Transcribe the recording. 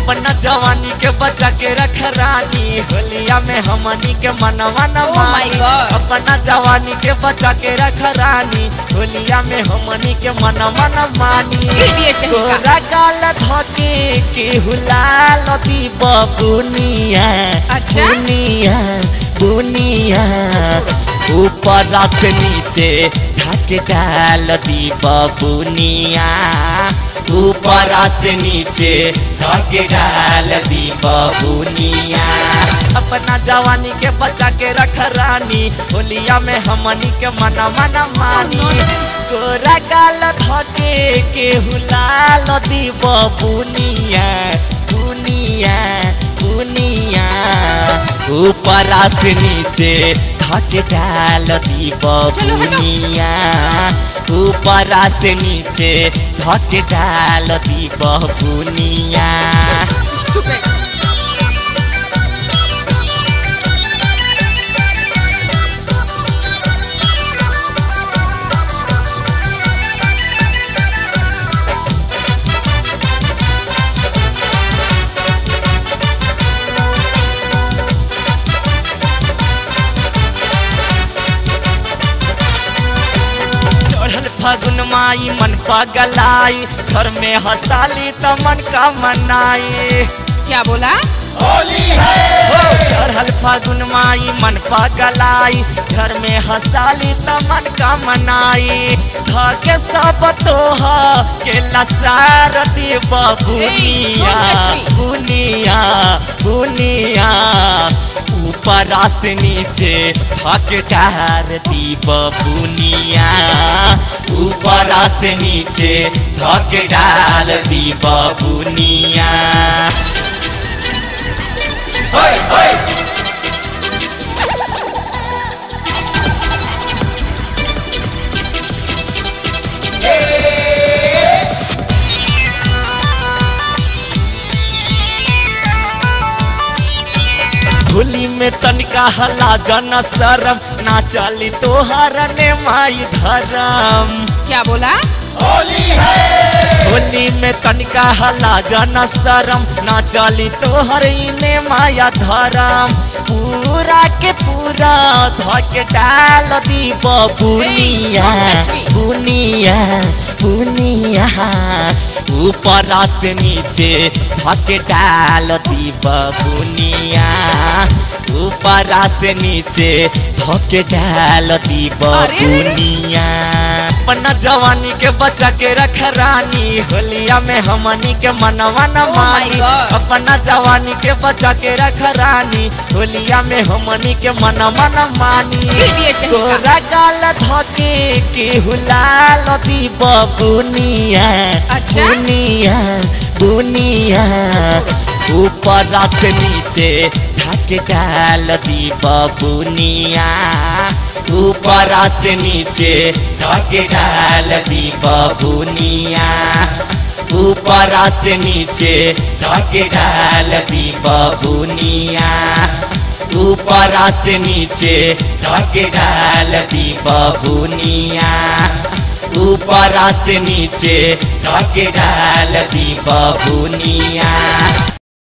अपना जवानी के बचा के रख रानी, होलिया में हमनी के मनवा न मानी। अपना जवानी के बचा के रख रानी, होलिया में हमनी के मनवा न मानी। गोरा गाल धके के हुलाल दी बबुनिया, बुनिया बुनिया ऊपर से नीचे ढक डाल दी बबुनिया, ऊपर से नीचे ढक डाल दी बबुनिया। अपना जवानी के बचा के रख रानी, होलिया में हमनी के मनवा न मानी। गोरा गाल धके के हुलाल दी बबुनिया, बुनिया बुनिया ऊपर से नीचे ढक डाल दी बबुनिया, ऊपर से नीचे ढक डाल दी बबुनिया। फागुन माई मन पगलाई, घर में हंसाली तो मन का मनाई। क्या बोला? होली है। चढ़ल फागुन माई मन पगलाई, घर में हंसाली तो मन का मनाई। धके सब तोहा के लसार दी बबुनिया, बुनिया बुनिया ऊपर से नीचे ढक डाल दी बबुनिया, ऊपर से नीचे ढक डाल दी बबुनिया। होय होय होली में तनिका हला जन शरम, ना चली तोहर ने माई धरम। क्या बोला? होली है। होली में तनिका हला जन शरम, ना चली तोहर ने माया धरम। पूरा के पूरा धके डाल दी बबुनिया, बुनिया बुनिया ऊपर से नीचे धके डाल दी बबुनिया, ऊपर से नीचे धके डाल दी बबुनिया। अपना जवानी के बचा के रख रानी, होलिया में हमनी के मनवा न मानी। अपना जवानी के बचा के रख रानी, होलिया में हमनी के मनवा न मानी। गोरा गाल धके के हुलाल दी बबुनिया, बुनिया बुनिया ऊपर से नीचे ढक डाल दी बबुनिया, ऊपर से नीचे ढक डाल दी बबुनिया, ऊपर से नीचे ढक डाल दी बबुनिया, ऊपर से नीचे ढक डाल दी बबुनिया, ऊपर से नीचे ढक डाल दी बबुनिया।